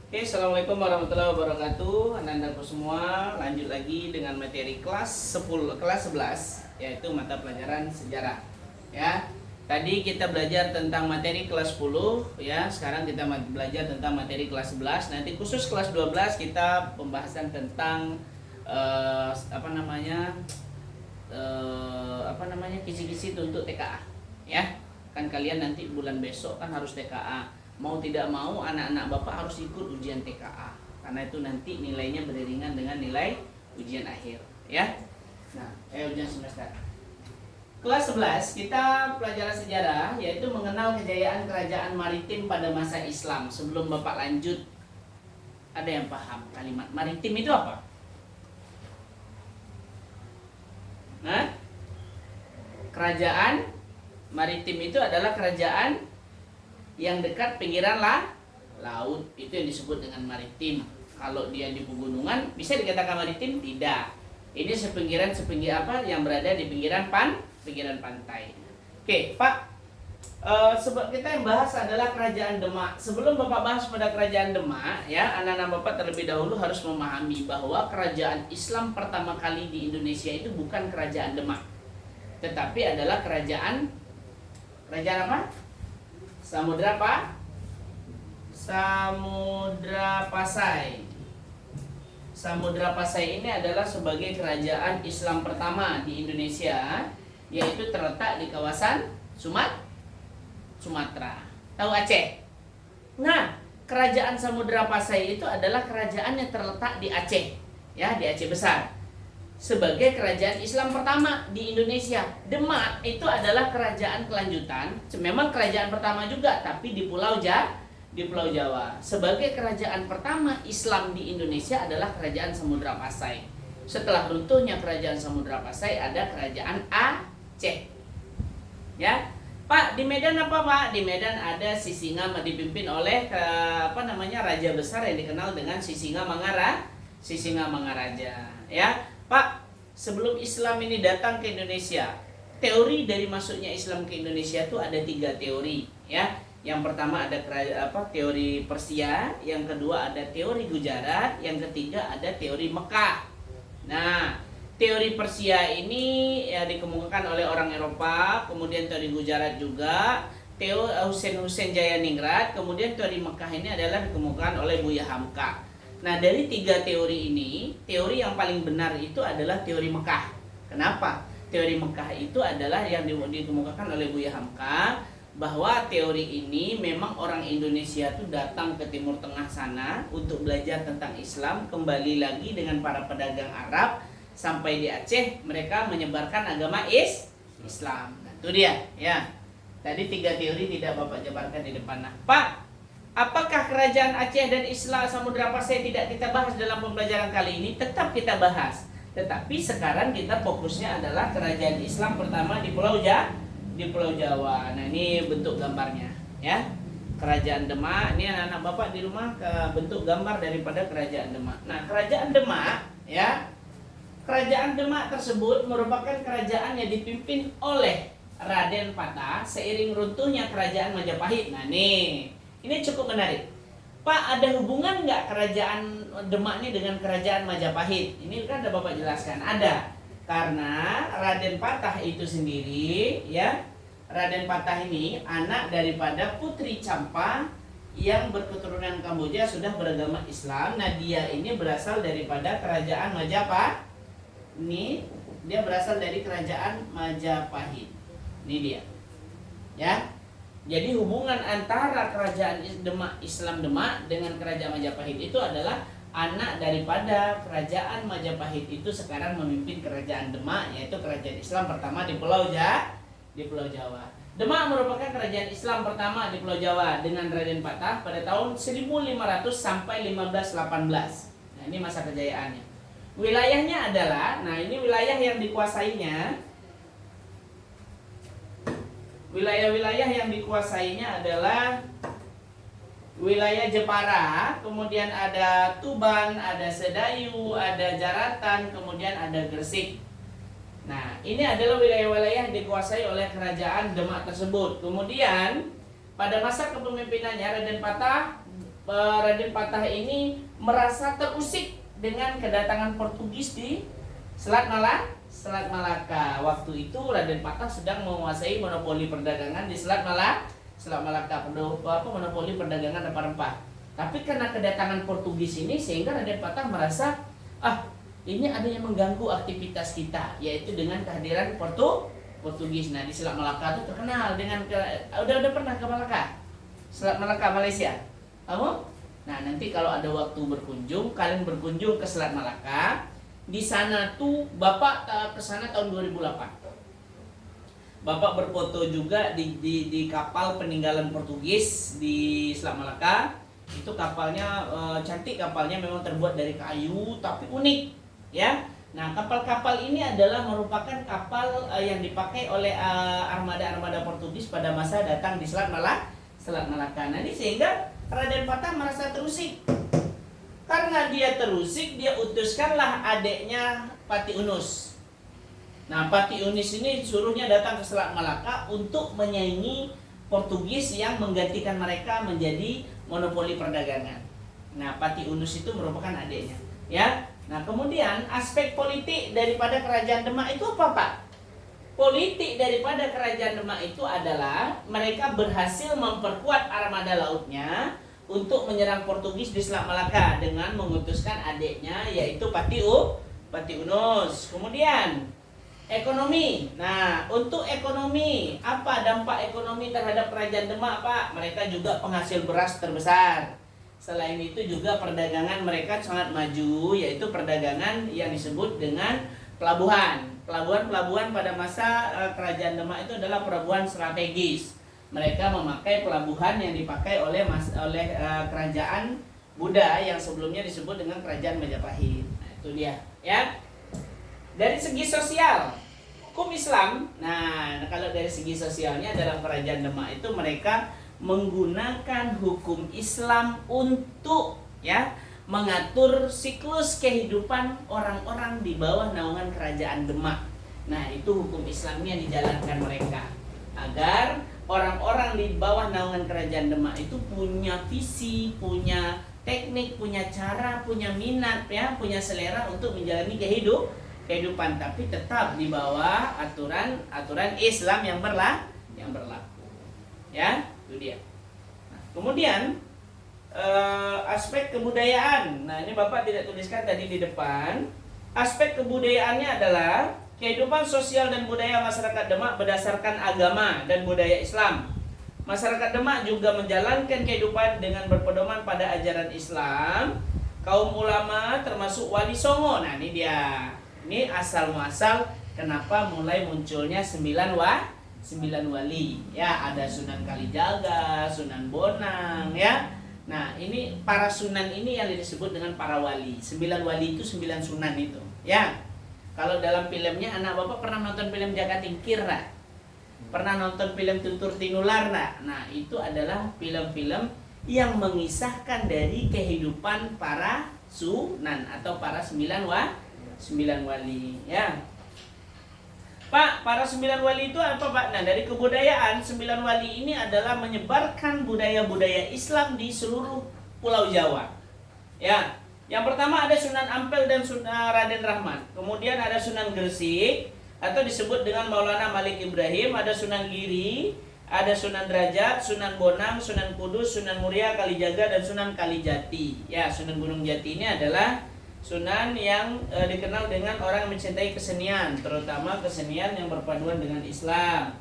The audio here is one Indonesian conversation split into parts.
Oke, Assalamualaikum warahmatullahi wabarakatuh. Anak-anakku semua, lanjut lagi dengan materi kelas 10, kelas 11, yaitu mata pelajaran sejarah. Ya. Tadi kita belajar tentang materi kelas 10, ya. Sekarang kita belajar tentang materi kelas 11. Nanti khusus kelas 12 kita pembahasan tentang kisi-kisi untuk TKA. Ya. Kan kalian nanti bulan besok kan harus TKA. Mau tidak mau anak-anak Bapak harus ikut ujian TKA, karena itu nanti nilainya beriringan dengan nilai ujian akhir, ya. Nah, ujian semester. Kelas 11 kita pelajaran sejarah, yaitu mengenal kejayaan kerajaan maritim pada masa Islam. Sebelum Bapak lanjut, ada yang paham kalimat maritim itu apa? Nah, kerajaan maritim itu adalah kerajaan yang dekat pinggiran laut, itu yang disebut dengan maritim. Kalau dia di pegunungan bisa dikatakan maritim? Tidak. Ini sepinggiran yang berada di pinggiran pantai. Oke, Pak. Kita yang bahas adalah kerajaan Demak. Sebelum Bapak bahas pada kerajaan Demak, ya, anak-anak Bapak terlebih dahulu harus memahami bahwa kerajaan Islam pertama kali di Indonesia itu bukan kerajaan Demak, tetapi adalah kerajaan apa? Samudra Pasai. Samudra Pasai ini adalah sebagai kerajaan Islam pertama di Indonesia, yaitu terletak di kawasan Sumatera. Tahu Aceh? Nah, kerajaan Samudra Pasai itu adalah kerajaan yang terletak di Aceh, ya, di Aceh Besar. Sebagai kerajaan Islam pertama di Indonesia. Demak itu adalah kerajaan kelanjutan, memang kerajaan pertama juga, tapi di Pulau Jawa. Sebagai kerajaan pertama Islam di Indonesia adalah kerajaan Samudra Pasai. Setelah runtuhnya kerajaan Samudra Pasai ada kerajaan Aceh. Ya, Pak, di Medan apa, Pak? Di Medan ada Sisinga, dipimpin oleh raja besar yang dikenal dengan Sisinga Mangaraja. Ya. Pak, sebelum Islam ini datang ke Indonesia, teori dari masuknya Islam ke Indonesia itu ada 3 teori, ya. Yang pertama ada teori Persia, yang kedua ada teori Gujarat, yang ketiga ada teori Mekah. Nah, teori Persia ini ya dikemukakan oleh orang Eropa, kemudian teori Gujarat juga, Hussein Jayaningrat, kemudian teori Mekah ini adalah dikemukakan oleh Buya Hamka. Nah, dari 3 teori ini, teori yang paling benar itu adalah teori Mekah. Kenapa? Teori Mekah itu adalah yang dikemukakan oleh Buya Hamka, bahwa teori ini memang orang Indonesia itu datang ke Timur Tengah sana untuk belajar tentang Islam, kembali lagi dengan para pedagang Arab, sampai di Aceh mereka menyebarkan agama Islam. Nah, itu dia, ya. Tadi 3 teori tidak Bapak jabarkan di depan. Nah, Pak, apakah kerajaan Aceh dan Islam Samudra Pasai tidak kita bahas dalam pembelajaran kali ini? Tetap kita bahas. Tetapi sekarang kita fokusnya adalah kerajaan Islam pertama di Pulau Jawa. Nah, ini bentuk gambarnya, ya. Kerajaan Demak, ini anak-anak Bapak di rumah bentuk gambar daripada kerajaan Demak. Nah, kerajaan Demak, ya. Kerajaan Demak tersebut merupakan kerajaan yang dipimpin oleh Raden Patah seiring runtuhnya kerajaan Majapahit. Nah, nih. Ini cukup menarik. Pak, ada hubungan nggak kerajaan Demak ini dengan kerajaan Majapahit? Ini kan ada Bapak jelaskan. Ada. Karena Raden Patah itu sendiri, ya, Raden Patah ini anak daripada Putri Campa yang berketurunan Kamboja, sudah beragama Islam. Nah, dia ini berasal daripada kerajaan Majapahit. Ini dia berasal dari kerajaan Majapahit. Ini dia. Ya. Jadi hubungan antara kerajaan Islam Demak dengan kerajaan Majapahit itu adalah anak daripada kerajaan Majapahit itu sekarang memimpin kerajaan Demak, yaitu kerajaan Islam pertama di Pulau Jawa. Demak merupakan kerajaan Islam pertama di Pulau Jawa dengan Raden Patah pada tahun 1500 sampai 1518. Nah, ini masa kejayaannya. Wilayahnya adalah, nah ini wilayah yang dikuasainya. Wilayah-wilayah yang dikuasainya adalah wilayah Jepara, kemudian ada Tuban, ada Sedayu, ada Jaratan, kemudian ada Gresik. Nah, ini adalah wilayah-wilayah yang dikuasai oleh kerajaan Demak tersebut. Kemudian pada masa kepemimpinannya Raden Patah Raden Patah ini merasa terusik dengan kedatangan Portugis di Selat Malaka. Waktu itu Raden Patah sedang menguasai monopoli perdagangan di Selat Malaka, monopoli perdagangan rempah-rempah. Tapi karena kedatangan Portugis ini sehingga Raden Patah merasa ini ada yang mengganggu aktivitas kita, yaitu dengan kehadiran Portugis. Nah, di Selat Malaka itu terkenal dengan udah pernah ke Malaka? Selat Malaka, Malaysia. Kamu? Nah, nanti kalau ada waktu berkunjung, kalian berkunjung ke Selat Malaka. Di sana tuh Bapak ke sana tahun 2008. Bapak berfoto juga di kapal peninggalan Portugis di Selat Malaka. Itu kapalnya cantik, kapalnya memang terbuat dari kayu tapi unik, ya. Nah, kapal-kapal ini adalah merupakan kapal yang dipakai oleh armada-armada Portugis pada masa datang di Selat Malaka. Nah, ini sehingga Raden Patah merasa terusik. Karena dia terusik, dia utuskanlah adiknya Pati Unus. Nah, Pati Unus ini suruhnya datang ke Selat Malaka untuk menyaingi Portugis yang menggantikan mereka menjadi monopoli perdagangan. Nah, Pati Unus itu merupakan adiknya, ya. Nah, kemudian aspek politik daripada Kerajaan Demak itu apa, Pak? Politik daripada Kerajaan Demak itu adalah mereka berhasil memperkuat armada lautnya untuk menyerang Portugis di Selat Malaka dengan mengutuskan adiknya yaitu Pati Unus. Kemudian ekonomi. Nah, untuk ekonomi, apa dampak ekonomi terhadap Kerajaan Demak, Pak? Mereka juga penghasil beras terbesar. Selain itu juga perdagangan mereka sangat maju, yaitu perdagangan yang disebut dengan pelabuhan. Pelabuhan pada masa Kerajaan Demak itu adalah pelabuhan strategis. Mereka memakai pelabuhan yang dipakai oleh kerajaan Buddha yang sebelumnya disebut dengan Kerajaan Majapahit. Nah, itu dia, ya. Dari segi sosial, hukum Islam. Nah, kalau dari segi sosialnya dalam Kerajaan Demak itu mereka menggunakan hukum Islam untuk mengatur siklus kehidupan orang-orang di bawah naungan Kerajaan Demak. Nah, itu hukum Islamnya dijalankan mereka agar orang-orang di bawah naungan Kerajaan Demak itu punya visi, punya teknik, punya cara, punya minat, punya selera untuk menjalani kehidupan, tapi tetap di bawah aturan Islam yang berlaku. Ya, itu dia. Nah, kemudian aspek kebudayaan. Nah, ini Bapak tidak tuliskan tadi di depan. Aspek kebudayaannya adalah kehidupan sosial dan budaya masyarakat Demak berdasarkan agama dan budaya Islam. Masyarakat Demak juga menjalankan kehidupan dengan berpedoman pada ajaran Islam. Kaum ulama termasuk Wali Songo. Nah, ini dia. Ini asal muasal kenapa mulai munculnya 9 wali. Ya, ada Sunan Kalijaga, Sunan Bonang, ya. Nah, ini para sunan ini yang disebut dengan para wali. 9 wali itu 9 sunan itu, ya. Kalau dalam filmnya, anak Bapak pernah nonton film Jaka Tingkir, tak? Pernah nonton film Tutur Tinular, tak? Nah, itu adalah film-film yang mengisahkan dari kehidupan para sunan atau para 9 wali, ya. Pak, para 9 wali itu apa, Pak? Nah, dari kebudayaan, 9 wali ini adalah menyebarkan budaya-budaya Islam di seluruh Pulau Jawa. Ya, yang pertama ada Sunan Ampel dan Raden Rahmat. Kemudian ada Sunan Gresik atau disebut dengan Maulana Malik Ibrahim, ada Sunan Giri, ada Sunan Derajat, Sunan Bonang, Sunan Kudus, Sunan Muria, Kalijaga, dan Sunan Kalijati. Ya, Sunan Gunung Jati ini adalah sunan yang dikenal dengan orang yang mencintai kesenian, terutama kesenian yang berpaduan dengan Islam.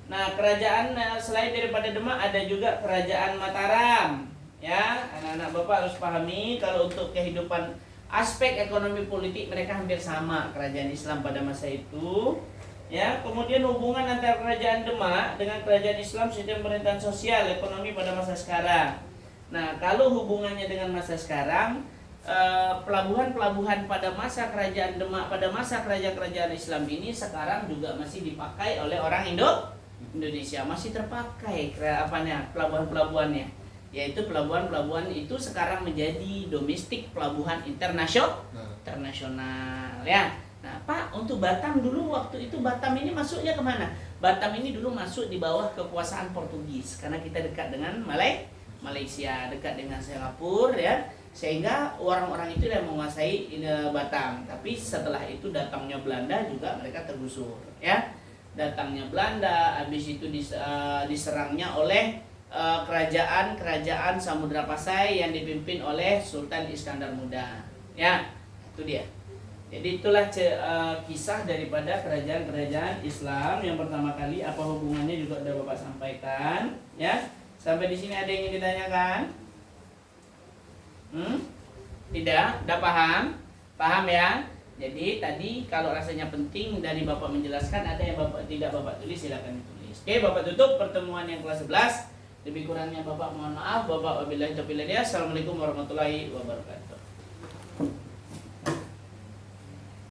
Nah, kerajaan selain daripada Demak ada juga Kerajaan Mataram. Ya, anak-anak Bapak harus pahami kalau untuk kehidupan aspek ekonomi politik mereka hampir sama kerajaan Islam pada masa itu. Ya, kemudian hubungan antara Kerajaan Demak dengan Kerajaan Islam, sistem pemerintahan sosial, ekonomi pada masa sekarang. Nah, kalau hubungannya dengan masa sekarang, pelabuhan-pelabuhan pada masa Kerajaan Demak, pada masa kerajaan Islam ini sekarang juga masih dipakai oleh orang Indonesia, masih terpakai pelabuhan-pelabuhannya, yaitu pelabuhan-pelabuhan itu sekarang menjadi domestik pelabuhan internasional, ya. Nah, Pak, untuk Batam dulu waktu itu Batam ini masuknya kemana? Batam ini dulu masuk di bawah kekuasaan Portugis karena kita dekat dengan Malaysia, dekat dengan Singapura ya. Sehingga orang-orang itu yang menguasai Batam. Tapi setelah itu datangnya Belanda juga mereka tergusur ya. Datangnya Belanda, habis itu diserangnya oleh kerajaan Samudra Pasai yang dipimpin oleh Sultan Iskandar Muda. Ya, itu dia. Jadi itulah kisah daripada kerajaan-kerajaan Islam yang pertama kali. Apa hubungannya juga sudah Bapak sampaikan ya. Sampai di sini ada yang ingin ditanyakan? Tidak? Udah paham? Paham ya? Jadi tadi kalau rasanya penting dari Bapak menjelaskan, ada yang Bapak tidak Bapak tulis, silakan ditulis. Oke, Bapak tutup pertemuan yang kelas 11. Lebih kurangnya Bapak mohon maaf. Bapak wabillahi taufiq wal hidayah. Assalamualaikum warahmatullahi wabarakatuh.